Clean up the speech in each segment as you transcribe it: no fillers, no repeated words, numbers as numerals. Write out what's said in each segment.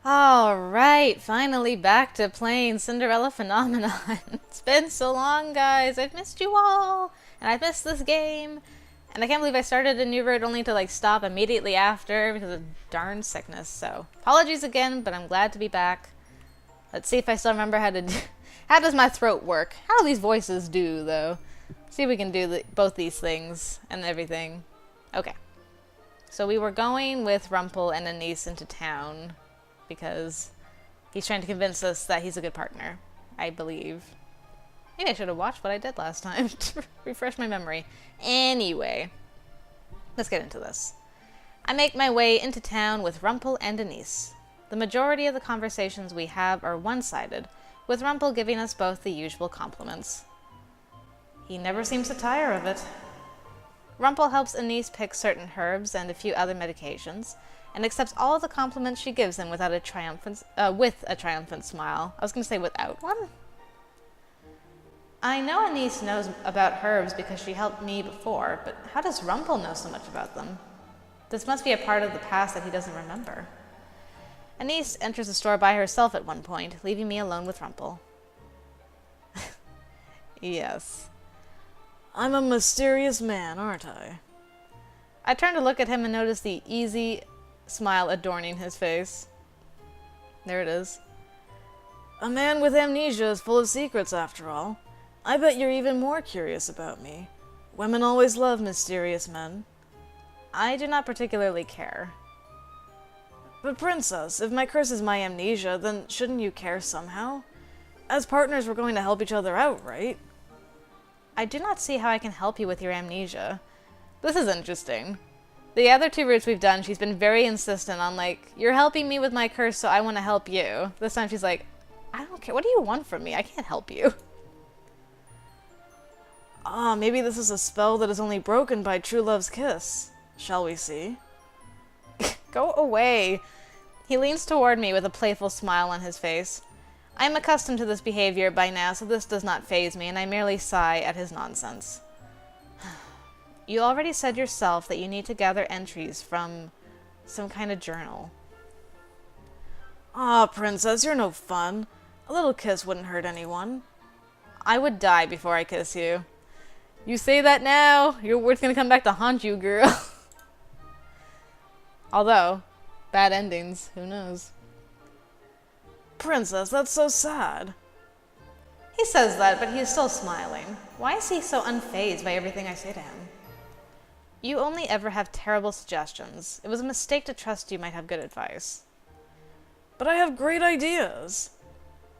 Alright, finally back to playing Cinderella Phenomenon. It's been so long, guys. I've missed you all. And I've missed this game. And I can't believe I started a new route only to stop immediately after because of darn sickness. So, apologies again, but I'm glad to be back. Let's see if I still remember how to do... How does my throat work? How do these voices do, though? See if we can do both these things and everything. Okay. So we were going with Rumpel and Anise into town because he's trying to convince us that he's a good partner, I believe. Maybe I should have watched what I did last time to refresh my memory. Anyway, let's get into this. I make my way into town with Rumpel and Anise. The majority of the conversations we have are one-sided, with Rumpel giving us both the usual compliments. He never seems to tire of it. Rumpel helps Anise pick certain herbs and a few other medications, and accepts all of the compliments she gives him with a triumphant smile. I was going to say without one. I know Anise knows about herbs because she helped me before, but how does Rumpel know so much about them? This must be a part of the past that he doesn't remember. Anise enters the store by herself at one point, leaving me alone with Rumpel. Yes. I'm a mysterious man, aren't I? I turn to look at him and notice the easy smile adorning his face. There it is. A man with amnesia is full of secrets, after all. I bet you're even more curious about me. Women always love mysterious men. I do not particularly care. But Princess, if my curse is my amnesia, then shouldn't you care somehow? As partners, we're going to help each other out, right? I do not see how I can help you with your amnesia. This is interesting. The other two routes we've done, she's been very insistent on, you're helping me with my curse, so I want to help you. This time she's like, I don't care. What do you want from me? I can't help you. Ah, maybe this is a spell that is only broken by true love's kiss. Shall we see? Go away. He leans toward me with a playful smile on his face. I am accustomed to this behavior by now, so this does not faze me, and I merely sigh at his nonsense. You already said yourself that you need to gather entries from some kind of journal. Ah, Princess, you're no fun. A little kiss wouldn't hurt anyone. I would die before I kiss you. You say that now, your word's gonna come back to haunt you, girl. Although, bad endings, who knows? Princess, that's so sad. He says that, but he is still smiling. Why is he so unfazed by everything I say to him? You only ever have terrible suggestions. It was a mistake to trust you might have good advice. But I have great ideas.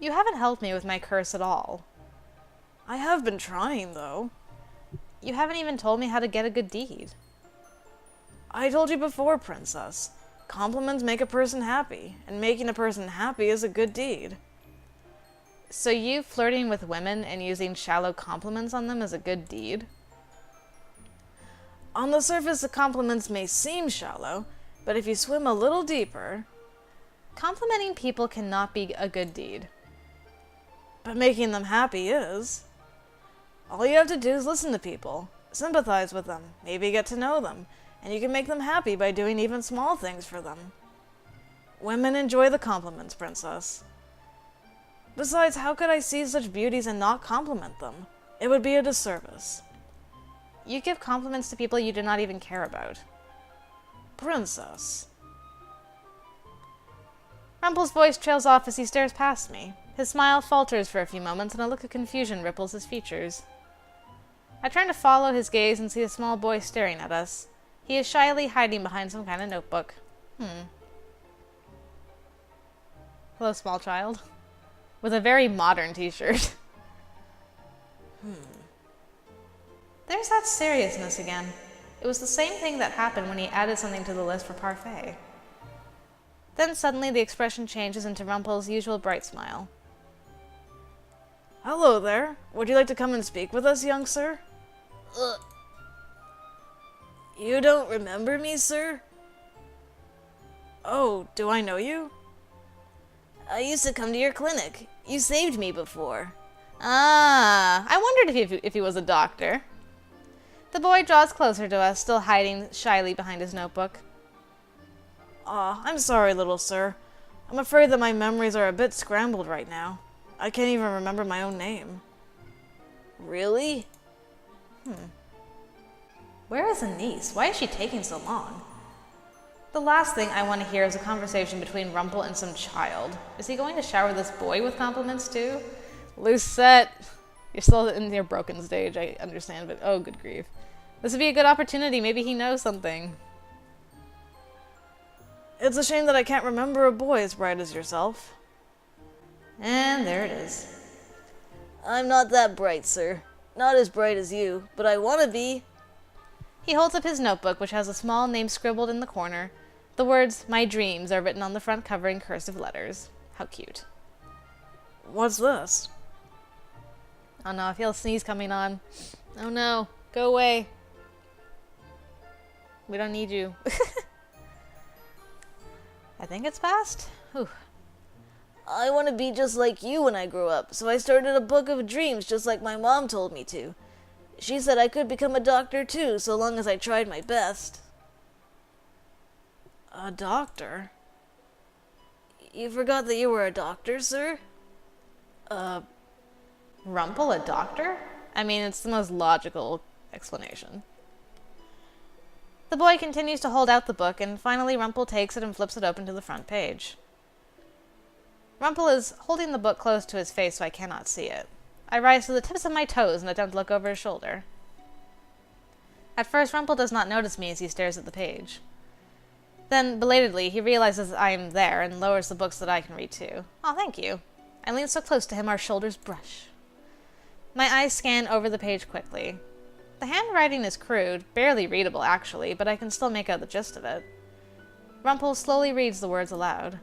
You haven't helped me with my curse at all. I have been trying, though. You haven't even told me how to get a good deed. I told you before, Princess. Compliments make a person happy, and making a person happy is a good deed. So you flirting with women and using shallow compliments on them is a good deed? On the surface, the compliments may seem shallow, but if you swim a little deeper... Complimenting people cannot be a good deed. But making them happy is. All you have to do is listen to people, sympathize with them, maybe get to know them, and you can make them happy by doing even small things for them. Women enjoy the compliments, Princess. Besides, how could I see such beauties and not compliment them? It would be a disservice. You give compliments to people you do not even care about. Princess. Rumpel's voice trails off as he stares past me. His smile falters for a few moments, and a look of confusion ripples his features. I turn to follow his gaze and see a small boy staring at us. He is shyly hiding behind some kind of notebook. Hello, small child. With a very modern t-shirt. There's that seriousness again. It was the same thing that happened when he added something to the list for parfait. Then suddenly the expression changes into Rumpel's usual bright smile. Hello there. Would you like to come and speak with us, young sir? You don't remember me, sir? Oh, do I know you? I used to come to your clinic. You saved me before. Ah, I wondered if he was a doctor. The boy draws closer to us, still hiding shyly behind his notebook. Aw, I'm sorry, little sir. I'm afraid that my memories are a bit scrambled right now. I can't even remember my own name. Really? Where is Anise? Why is she taking so long? The last thing I want to hear is a conversation between Rumpel and some child. Is he going to shower this boy with compliments too? Lucette! You're still in your broken stage, I understand, but oh, good grief. This would be a good opportunity. Maybe he knows something. It's a shame that I can't remember a boy as bright as yourself. And there it is. I'm not that bright, sir. Not as bright as you, but I want to be. He holds up his notebook, which has a small name scribbled in the corner. The words, "My dreams," are written on the front cover in cursive letters. How cute. What's this? Oh no, I feel a sneeze coming on. Oh no, go away. We don't need you. I think it's passed. Whew. I want to be just like you when I grow up, so I started a book of dreams just like my mom told me to. She said I could become a doctor too, so long as I tried my best. A doctor? You forgot that you were a doctor, sir? Rumpel, a doctor? I mean, it's the most logical explanation. The boy continues to hold out the book, and finally Rumpel takes it and flips it open to the front page. Rumpel is holding the book close to his face so I cannot see it. I rise to the tips of my toes and attempt to look over his shoulder. At first, Rumpel does not notice me as he stares at the page. Then, belatedly, he realizes I am there and lowers the book so that I can read too. Oh, thank you. I lean so close to him our shoulders brush. My eyes scan over the page quickly. The handwriting is crude, barely readable actually, but I can still make out the gist of it. Rumpel slowly reads the words aloud.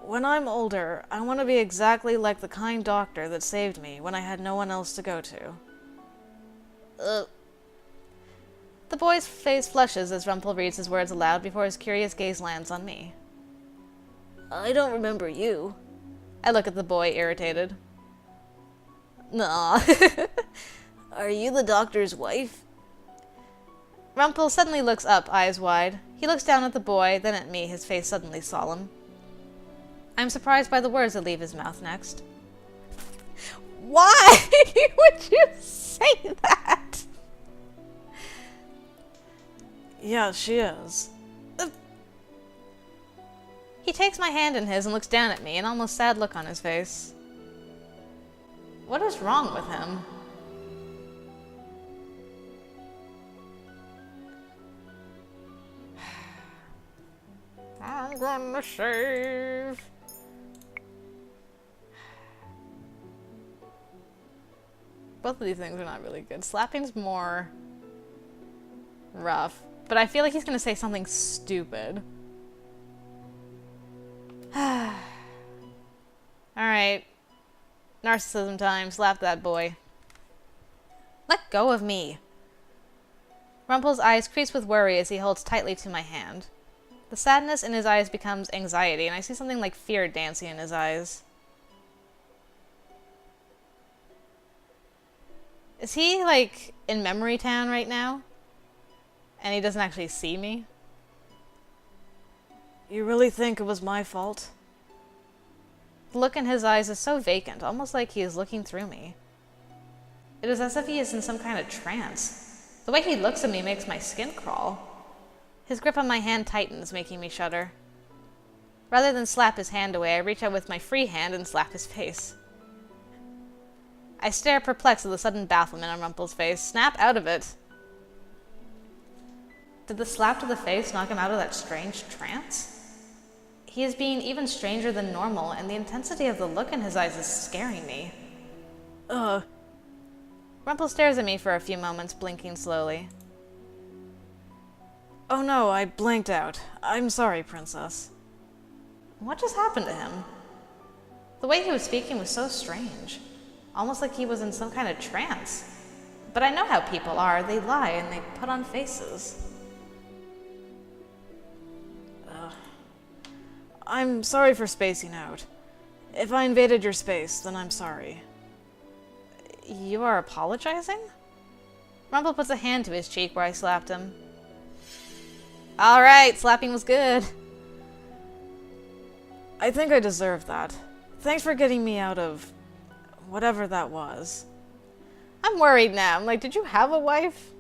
When I'm older, I want to be exactly like the kind doctor that saved me when I had no one else to go to. The boy's face flushes as Rumpel reads his words aloud before his curious gaze lands on me. I don't remember you. I look at the boy, irritated. Nah. Are you the doctor's wife? Rumpel suddenly looks up, eyes wide. He looks down at the boy, then at me, his face suddenly solemn. I'm surprised by the words that leave his mouth next. Why would you say that? Yeah, she is. He takes my hand in his and looks down at me, an almost sad look on his face. What is wrong with him? I'm gonna save. Both of these things are not really good. Slapping's more rough, but I feel like he's gonna say something stupid. Alright. Narcissism time. Slap that boy. Let go of me. Rumpel's eyes crease with worry as he holds tightly to my hand. The sadness in his eyes becomes anxiety, and I see something like fear dancing in his eyes. Is he, like, in Memory Town right now? And he doesn't actually see me? You really think it was my fault? The look in his eyes is so vacant, almost like he is looking through me. It is as if he is in some kind of trance. The way he looks at me makes my skin crawl. His grip on my hand tightens, making me shudder. Rather than slap his hand away, I reach out with my free hand and slap his face. I stare perplexed at the sudden bafflement on Rumpel's face. Snap out of it! Did the slap to the face knock him out of that strange trance? He is being even stranger than normal, and the intensity of the look in his eyes is scaring me. Rumpel stares at me for a few moments, blinking slowly. Oh no, I blanked out. I'm sorry, Princess. What just happened to him? The way he was speaking was so strange. Almost like he was in some kind of trance. But I know how people are. They lie and they put on faces. I'm sorry for spacing out. If I invaded your space, then I'm sorry. You are apologizing? Rumpel puts a hand to his cheek where I slapped him. Alright, slapping was good. I think I deserve that. Thanks for getting me out of whatever that was. I'm worried now. I'm like, did you have a wife?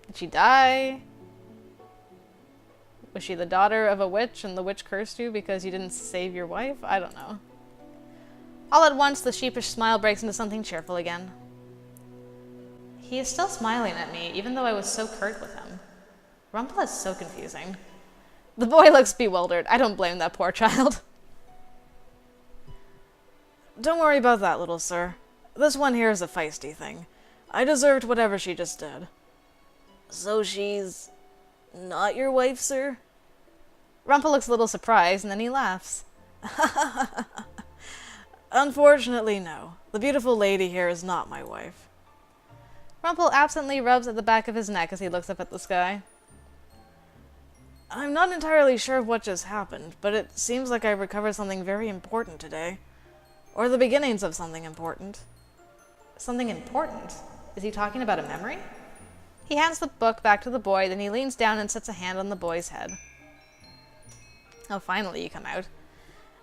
Did she die? Was she the daughter of a witch and the witch cursed you because you didn't save your wife? I don't know. All at once, the sheepish smile breaks into something cheerful again. He is still smiling at me, even though I was so curt with him. Rumpel is so confusing. The boy looks bewildered. I don't blame that poor child. Don't worry about that, little sir. This one here is a feisty thing. I deserved whatever she just did. So she's not your wife, sir? Rumpel looks a little surprised, and then he laughs. Unfortunately, no. The beautiful lady here is not my wife. Rumpel absently rubs at the back of his neck as he looks up at the sky. I'm not entirely sure of what just happened, but it seems like I recovered something very important today. Or the beginnings of something important. Something important? Is he talking about a memory? He hands the book back to the boy, then he leans down and sets a hand on the boy's head. Oh, finally you come out.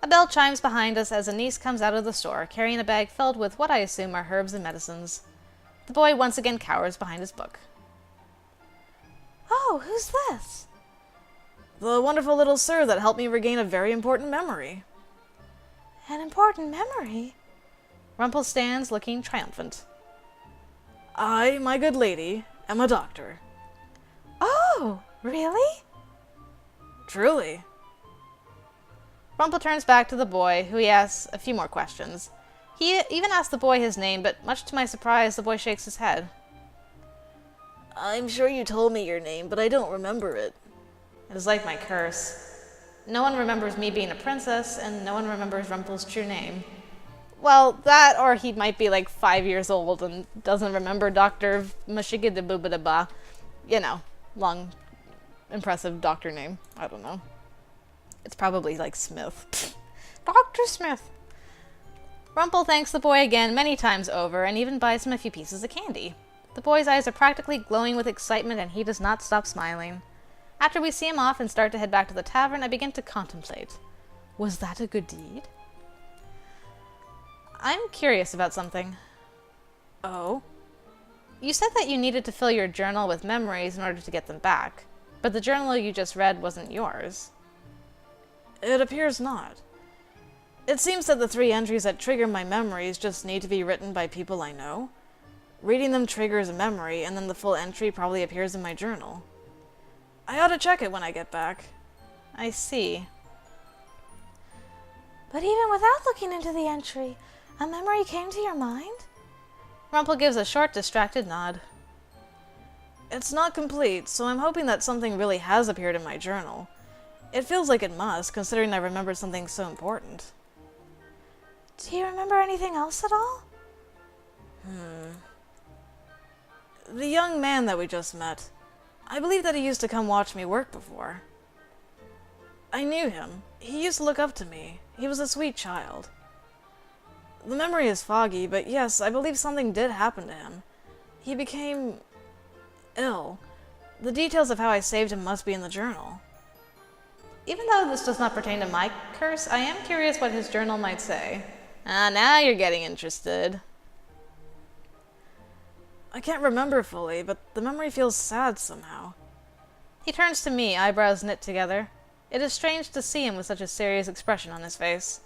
A bell chimes behind us as a niece comes out of the store, carrying a bag filled with what I assume are herbs and medicines. The boy once again cowers behind his book. Oh, who's this? The wonderful little sir that helped me regain a very important memory. An important memory? Rumpel stands, looking triumphant. I, my good lady, am a doctor. Oh, really? Truly. Rumpel turns back to the boy, who he asks a few more questions. He even asks the boy his name, but much to my surprise, the boy shakes his head. I'm sure you told me your name, but I don't remember it. It is like my curse. No one remembers me being a princess, and no one remembers Rumpel's true name. Well, that, or he might be like 5 years old and doesn't remember Dr. Mashigidabubadaba. You know, long, impressive doctor name. I don't know. It's probably like Smith. Dr. Smith! Rumpel thanks the boy again many times over, and even buys him a few pieces of candy. The boy's eyes are practically glowing with excitement, and he does not stop smiling. After we see him off and start to head back to the tavern, I begin to contemplate. Was that a good deed? I'm curious about something. Oh? You said that you needed to fill your journal with memories in order to get them back, but the journal you just read wasn't yours. It appears not. It seems that the 3 entries that trigger my memories just need to be written by people I know. Reading them triggers a memory, and then the full entry probably appears in my journal. I ought to check it when I get back. I see. But even without looking into the entry, a memory came to your mind? Rumpel gives a short, distracted nod. It's not complete, so I'm hoping that something really has appeared in my journal. It feels like it must, considering I remembered something so important. Do you remember anything else at all? The young man that we just met. I believe that he used to come watch me work before. I knew him. He used to look up to me. He was a sweet child. The memory is foggy, but yes, I believe something did happen to him. He became ill. The details of how I saved him must be in the journal. Even though this does not pertain to my curse, I am curious what his journal might say. Ah, now you're getting interested. I can't remember fully, but the memory feels sad somehow. He turns to me, eyebrows knit together. It is strange to see him with such a serious expression on his face.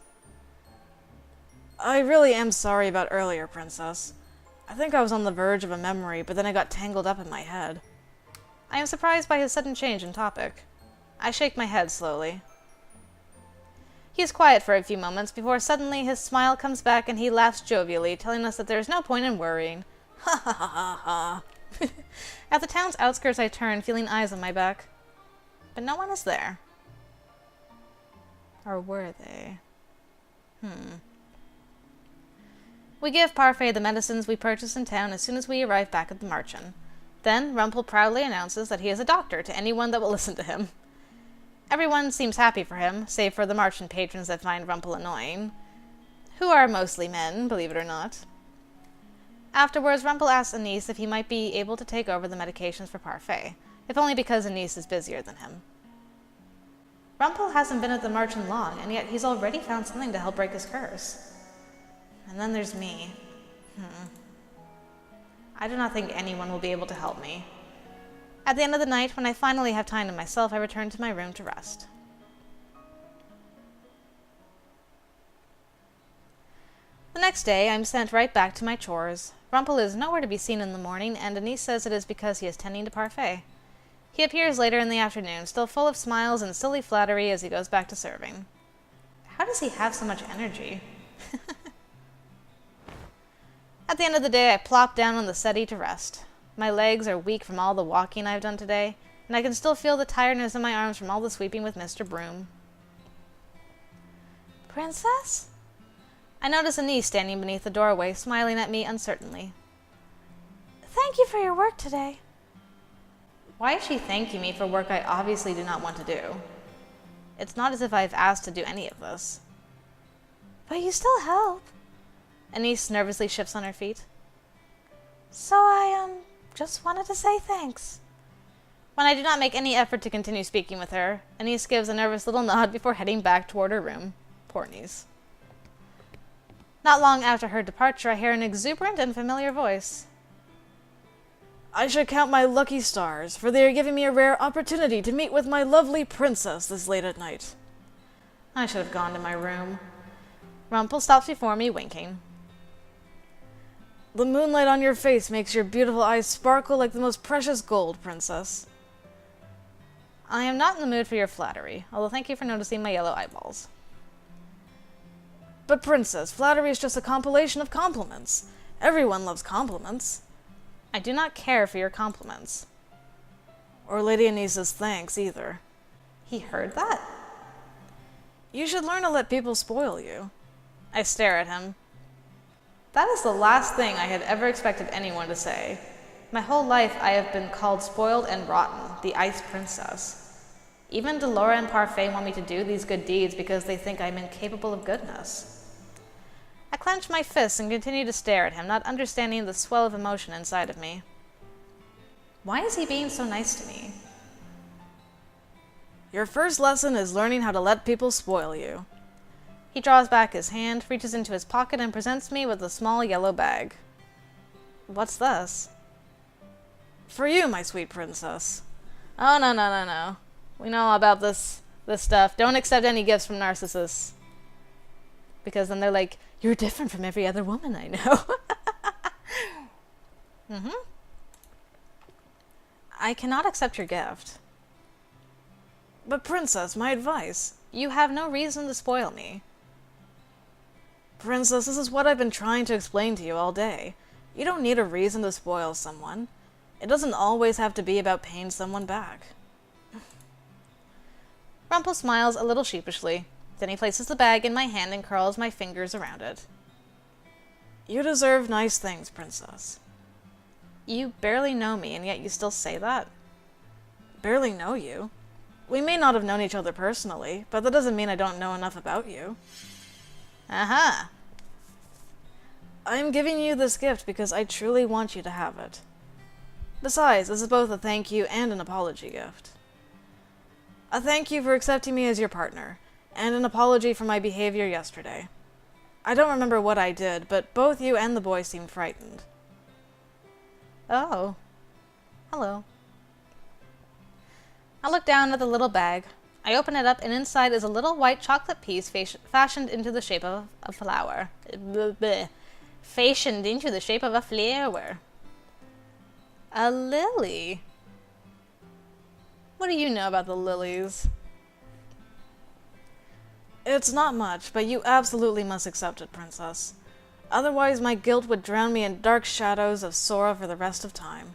I really am sorry about earlier, Princess. I think I was on the verge of a memory, but then I got tangled up in my head. I am surprised by his sudden change in topic. I shake my head slowly. He is quiet for a few moments before suddenly his smile comes back and he laughs jovially, telling us that there is no point in worrying. Ha ha ha ha ha. At the town's outskirts I turn, feeling eyes on my back. But no one is there. Or were they? We give Parfait the medicines we purchased in town as soon as we arrive back at the Marchen. Then Rumpel proudly announces that he is a doctor to anyone that will listen to him. Everyone seems happy for him, save for the Marchen patrons that find Rumpel annoying, who are mostly men, believe it or not. Afterwards, Rumpel asks Anise if he might be able to take over the medications for Parfait, if only because Anise is busier than him. Rumpel hasn't been at the march in long, and yet he's already found something to help break his curse. And then there's me. I do not think anyone will be able to help me. At the end of the night, when I finally have time to myself, I return to my room to rest. The next day, I'm sent right back to my chores. Rumpel is nowhere to be seen in the morning, and Denise says it is because he is tending to Parfait. He appears later in the afternoon, still full of smiles and silly flattery as he goes back to serving. How does he have so much energy? At the end of the day, I plop down on the settee to rest. My legs are weak from all the walking I've done today, and I can still feel the tiredness in my arms from all the sweeping with Mr. Broom. Princess? I notice Anise standing beneath the doorway, smiling at me uncertainly. Thank you for your work today. Why is she thanking me for work I obviously do not want to do? It's not as if I've asked to do any of this. But you still help. Anise nervously shifts on her feet. So I, just wanted to say thanks. When I do not make any effort to continue speaking with her, Anise gives a nervous little nod before heading back toward her room. Poor Anise. Not long after her departure, I hear an exuberant and familiar voice. I should count my lucky stars, for they are giving me a rare opportunity to meet with my lovely princess this late at night. I should have gone to my room. Rumpel stops before me, winking. The moonlight on your face makes your beautiful eyes sparkle like the most precious gold, princess. I am not in the mood for your flattery, although thank you for noticing my yellow eyeballs. But princess, flattery is just a compilation of compliments. Everyone loves compliments. I do not care for your compliments. Or Lady Anise's thanks, either. He heard that? You should learn to let people spoil you. I stare at him. That is the last thing I had ever expected anyone to say. My whole life I have been called spoiled and rotten, the Ice Princess. Even Delora and Parfait want me to do these good deeds because they think I'm incapable of goodness. I clench my fists and continue to stare at him, not understanding the swell of emotion inside of me. Why is he being so nice to me? Your first lesson is learning how to let people spoil you. He draws back his hand, reaches into his pocket, and presents me with a small yellow bag. What's this? For you, my sweet princess. Oh, no. We know all about this stuff. Don't accept any gifts from narcissists. Because then they're like, you're different from every other woman I know. I cannot accept your gift. But princess, my advice. You have no reason to spoil me. Princess, this is what I've been trying to explain to you all day. You don't need a reason to spoil someone. It doesn't always have to be about paying someone back. Rumpel smiles a little sheepishly. Then he places the bag in my hand and curls my fingers around it. You deserve nice things, princess. You barely know me, and yet you still say that? Barely know you? We may not have known each other personally, but that doesn't mean I don't know enough about you. Aha! I am giving you this gift because I truly want you to have it. Besides, this is both a thank you and an apology gift. A thank you for accepting me as your partner, and an apology for my behavior yesterday. I don't remember what I did, but both you and the boy seemed frightened. Oh. Hello. I look down at the little bag. I open it up, and inside is a little white chocolate piece fashioned into the shape of a flower. Fashioned into the shape of a flower. A lily. What do you know about the lilies? It's not much, but you absolutely must accept it, princess. Otherwise, my guilt would drown me in dark shadows of sorrow for the rest of time.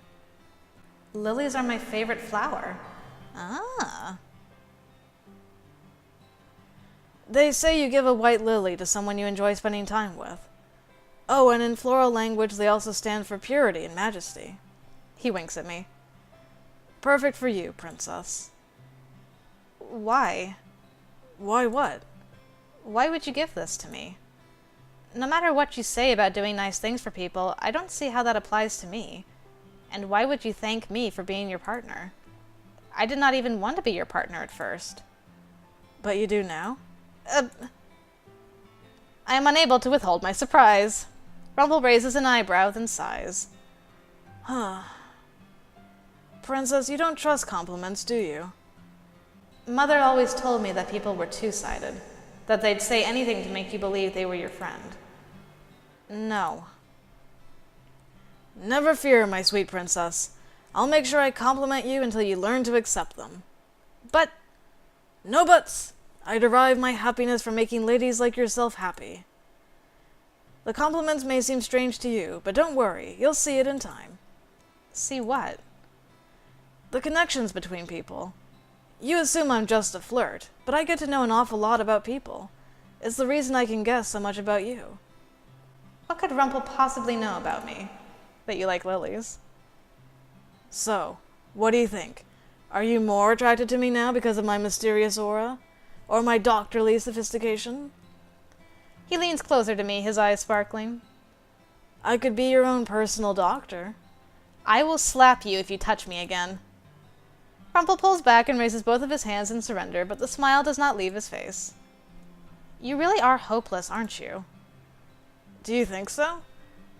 Lilies are my favorite flower. Ah. They say you give a white lily to someone you enjoy spending time with. Oh, and in floral language, they also stand for purity and majesty. He winks at me. Perfect for you, princess. Why? Why what? Why would you give this to me? No matter what you say about doing nice things for people, I don't see how that applies to me. And why would you thank me for being your partner? I did not even want to be your partner at first. But you do now? I am unable to withhold my surprise. Rumpel raises an eyebrow, then sighs. Huh. Princess, you don't trust compliments, do you? Mother always told me that people were two-sided, that they'd say anything to make you believe they were your friend. No. Never fear, my sweet princess. I'll make sure I compliment you until you learn to accept them. But... No buts! I derive my happiness from making ladies like yourself happy. The compliments may seem strange to you, but don't worry, you'll see it in time. See what? The connections between people. You assume I'm just a flirt, but I get to know an awful lot about people. It's the reason I can guess so much about you. What could Rumpel possibly know about me? That you like lilies. So, what do you think? Are you more attracted to me now because of my mysterious aura? Or my doctorly sophistication? He leans closer to me, his eyes sparkling. I could be your own personal doctor. I will slap you if you touch me again. Rumpel pulls back and raises both of his hands in surrender, but the smile does not leave his face. You really are hopeless, aren't you? Do you think so?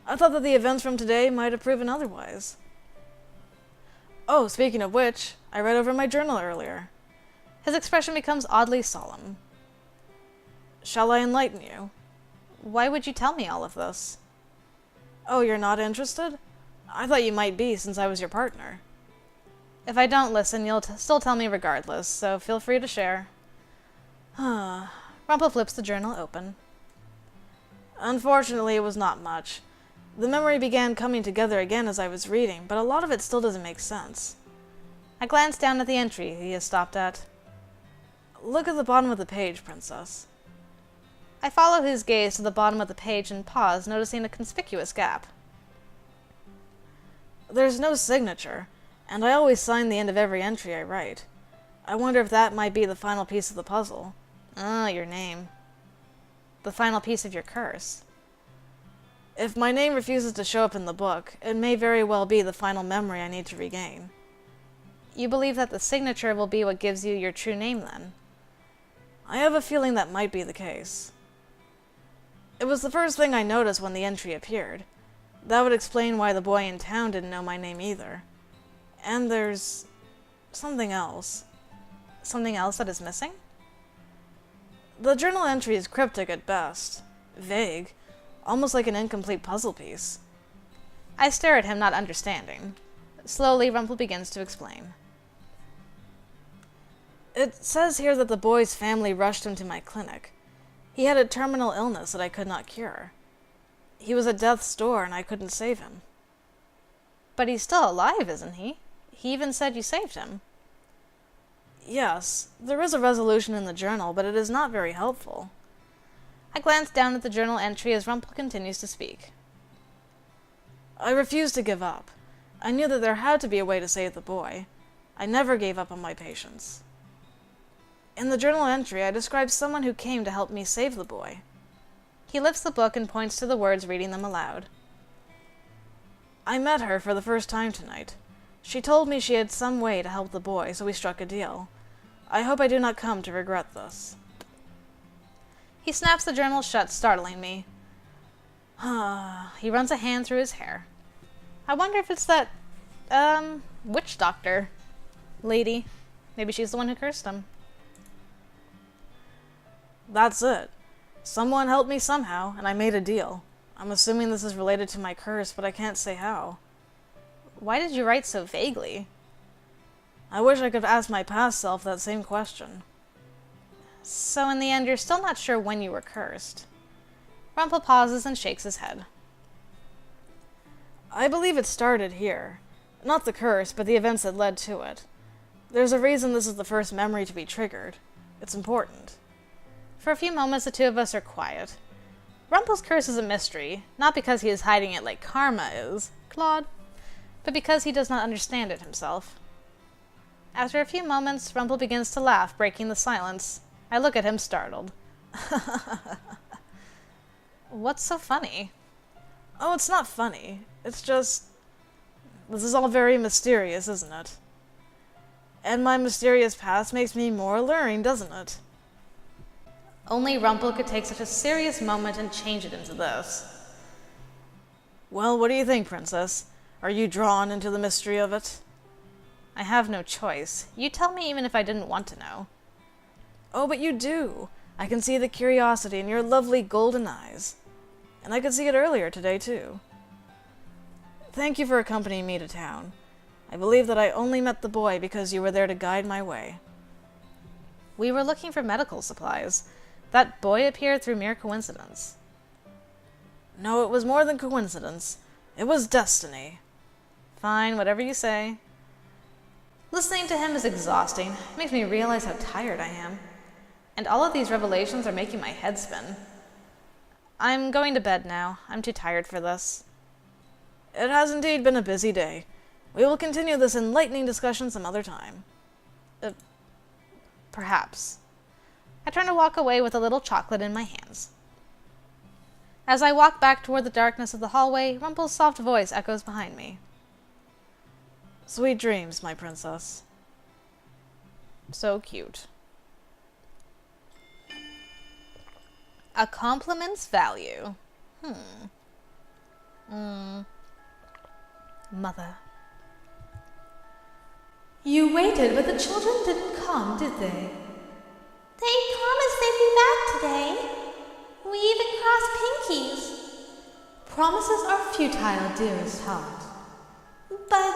I thought that the events from today might have proven otherwise. Oh, speaking of which, I read over my journal earlier. His expression becomes oddly solemn. Shall I enlighten you? Why would you tell me all of this? Oh, you're not interested? I thought you might be, since I was your partner. If I don't listen, you'll still tell me regardless, so feel free to share. Rumpel flips the journal open. Unfortunately, it was not much. The memory began coming together again as I was reading, but a lot of it still doesn't make sense. I glance down at the entry he has stopped at. Look at the bottom of the page, Princess. I follow his gaze to the bottom of the page and pause, noticing a conspicuous gap. There's no signature, and I always sign the end of every entry I write. I wonder if that might be the final piece of the puzzle. Ah, your name. The final piece of your curse. If my name refuses to show up in the book, it may very well be the final memory I need to regain. You believe that the signature will be what gives you your true name, then? I have a feeling that might be the case. It was the first thing I noticed when the entry appeared. That would explain why the boy in town didn't know my name either. And there's something else. Something else that is missing? The journal entry is cryptic at best. Vague. Almost like an incomplete puzzle piece. I stare at him, not understanding. Slowly, Rumpel begins to explain. It says here that the boy's family rushed him to my clinic. He had a terminal illness that I could not cure. He was at death's door and I couldn't save him. But he's still alive, isn't he? He even said you saved him. Yes, there is a resolution in the journal, but it is not very helpful. I glance down at the journal entry as Rumpel continues to speak. I refused to give up. I knew that there had to be a way to save the boy. I never gave up on my patients. In the journal entry, I described someone who came to help me save the boy. He lifts the book and points to the words, reading them aloud. I met her for the first time tonight. She told me she had some way to help the boy, so we struck a deal. I hope I do not come to regret this. He snaps the journal shut, startling me. He runs a hand through his hair. I wonder if it's that, witch doctor lady. Maybe she's the one who cursed him. That's it. Someone helped me somehow, and I made a deal. I'm assuming this is related to my curse, but I can't say how. Why did you write so vaguely? I wish I could ask my past self that same question. So in the end, you're still not sure when you were cursed. Rumpel pauses and shakes his head. I believe it started here. Not the curse, but the events that led to it. There's a reason this is the first memory to be triggered. It's important. For a few moments, the two of us are quiet. Rumpel's curse is a mystery, not because he is hiding it like karma is, Claude, but because he does not understand it himself. After a few moments, Rumpel begins to laugh, breaking the silence. I look at him startled. What's so funny? Oh, it's not funny. It's just... This is all very mysterious, isn't it? And my mysterious past makes me more alluring, doesn't it? Only Rumpel could take such a serious moment and change it into this. Well, what do you think, Princess? Are you drawn into the mystery of it? I have no choice. You tell me even if I didn't want to know. Oh, but you do. I can see the curiosity in your lovely golden eyes. And I could see it earlier today, too. Thank you for accompanying me to town. I believe that I only met the boy because you were there to guide my way. We were looking for medical supplies. That boy appeared through mere coincidence. No, it was more than coincidence. It was destiny. Fine, whatever you say. Listening to him is exhausting. It makes me realize how tired I am. And all of these revelations are making my head spin. I'm going to bed now. I'm too tired for this. It has indeed been a busy day. We will continue this enlightening discussion some other time. Perhaps. I turn to walk away with a little chocolate in my hands. As I walk back toward the darkness of the hallway, Rumpel's soft voice echoes behind me. Sweet dreams, my princess. So cute. A compliment's value. Mother. You waited, but the children didn't come, did they? They promised they'd be back today. We even crossed pinkies. Promises are futile, dearest heart. But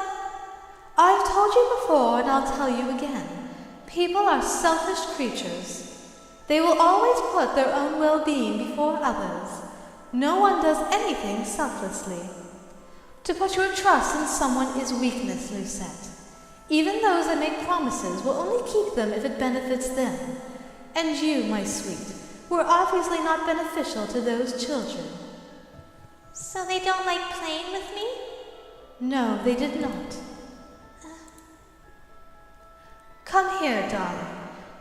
I've told you before, and I'll tell you again. People are selfish creatures. They will always put their own well-being before others. No one does anything selflessly. To put your trust in someone is weakness, Lucette. Even those that make promises will only keep them if it benefits them. And you, my sweet, were obviously not beneficial to those children. so they don't like playing with me? No, they did not. Come here, darling.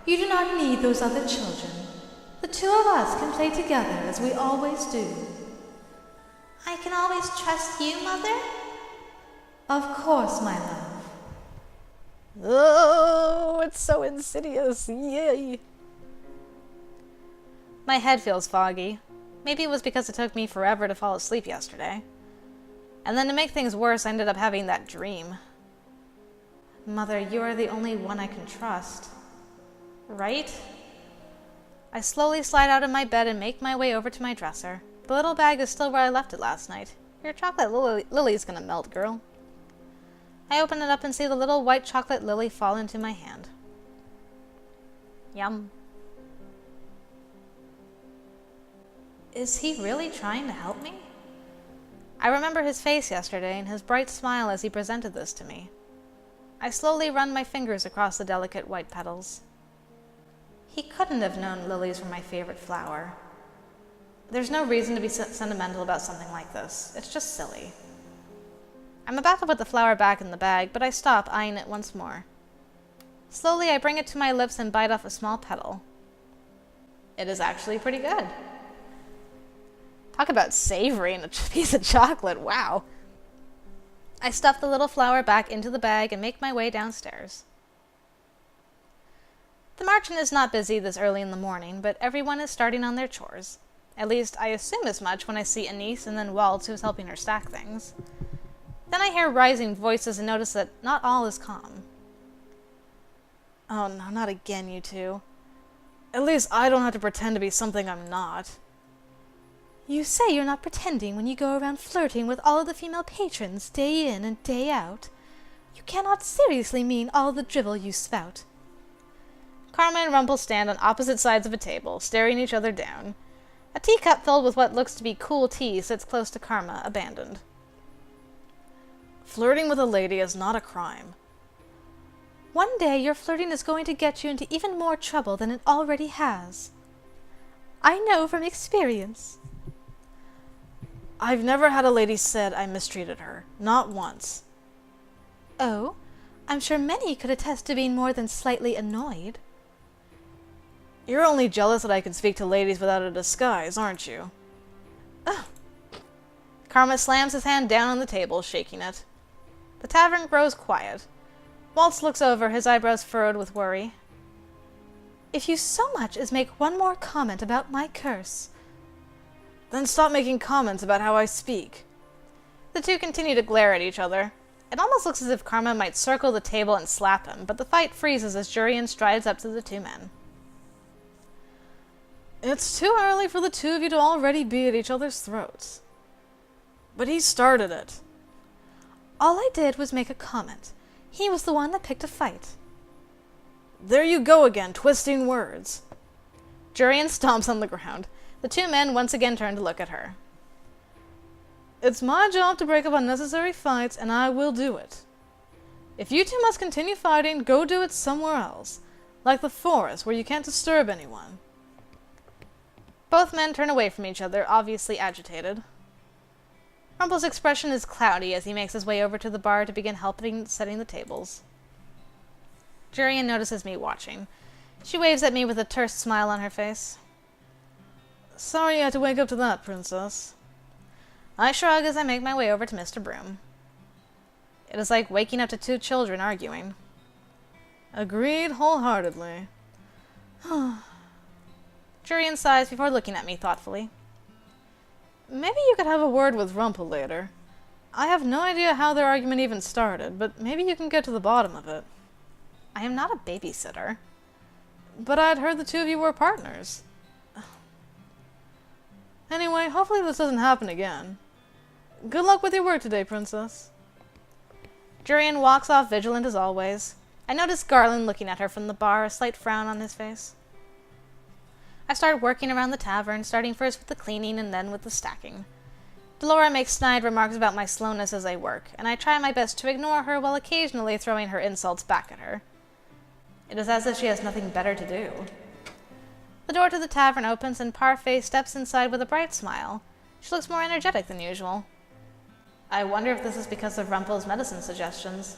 You do not need those other children. The two of us can play together as we always do. I can always trust you, Mother? Of course, my love. Oh, it's so insidious. Yay. My head feels foggy. Maybe it was because it took me forever to fall asleep yesterday. And then to make things worse, I ended up having that dream. Mother, you are the only one I can trust. Right? I slowly slide out of my bed and make my way over to my dresser. The little bag is still where I left it last night. Your chocolate lily's gonna melt, girl. I open it up and see the little white chocolate lily fall into my hand. Yum. Is he really trying to help me? I remember his face yesterday and his bright smile as he presented this to me. I slowly run my fingers across the delicate white petals. He couldn't have known lilies were my favorite flower. There's no reason to be sentimental about something like this. It's just silly. I'm about to put the flower back in the bag, but I stop, eyeing it once more. Slowly, I bring it to my lips and bite off a small petal. It is actually pretty good. Talk about savoring a piece of chocolate, wow. I stuff the little flower back into the bag and make my way downstairs. The marchand is not busy this early in the morning, but everyone is starting on their chores. At least, I assume as much when I see Anise and then Waltz, who's helping her stack things. Then I hear rising voices and notice that not all is calm. Oh no, not again, you two. At least I don't have to pretend to be something I'm not. You say you're not pretending when you go around flirting with all of the female patrons day in and day out. You cannot seriously mean all the drivel you spout. Karma and Rumpel stand on opposite sides of a table, staring each other down. A teacup filled with what looks to be cool tea sits close to Karma, abandoned. Flirting with a lady is not a crime. One day your flirting is going to get you into even more trouble than it already has. I know from experience. I've never had a lady said I mistreated her. Not once. Oh, I'm sure many could attest to being more than slightly annoyed. You're only jealous that I can speak to ladies without a disguise, aren't you? Ugh. Karma slams his hand down on the table, shaking it. The tavern grows quiet. Waltz looks over, his eyebrows furrowed with worry. if you so much as make one more comment about my curse. Then stop making comments about how I speak. The two continue to glare at each other. It almost looks as if Karma might circle the table and slap him, but the fight freezes as Jurian strides up to the two men. It's too early for the two of you to already be at each other's throats. But he started it. All I did was make a comment. He was the one that picked a fight. There you go again, twisting words. Jurian stomps on the ground. The two men once again turn to look at her. It's my job to break up unnecessary fights, and I will do it. If you two must continue fighting, go do it somewhere else, like the forest where you can't disturb anyone. Both men turn away from each other, obviously agitated. Rumpel's expression is cloudy as he makes his way over to the bar to begin helping setting the tables. Jurian notices me watching. She waves at me with a terse smile on her face. Sorry you had to wake up to that, Princess. I shrug as I make my way over to Mr. Broom. It is like waking up to two children arguing. Agreed wholeheartedly. Jurian sighs before looking at me thoughtfully. Maybe you could have a word with Rumpel later. I have no idea how their argument even started, but maybe you can get to the bottom of it. I am not a babysitter. But I'd heard the two of you were partners. Anyway, hopefully this doesn't happen again. Good luck with your work today, Princess. Jurian walks off vigilant as always. I notice Garland looking at her from the bar, a slight frown on his face. I start working around the tavern, starting first with the cleaning and then with the stacking. Delora makes snide remarks about my slowness as I work, and I try my best to ignore her while occasionally throwing her insults back at her. It is as if she has nothing better to do. The door to the tavern opens and Parfait steps inside with a bright smile. She looks more energetic than usual. I wonder if this is because of Rumpel's medicine suggestions.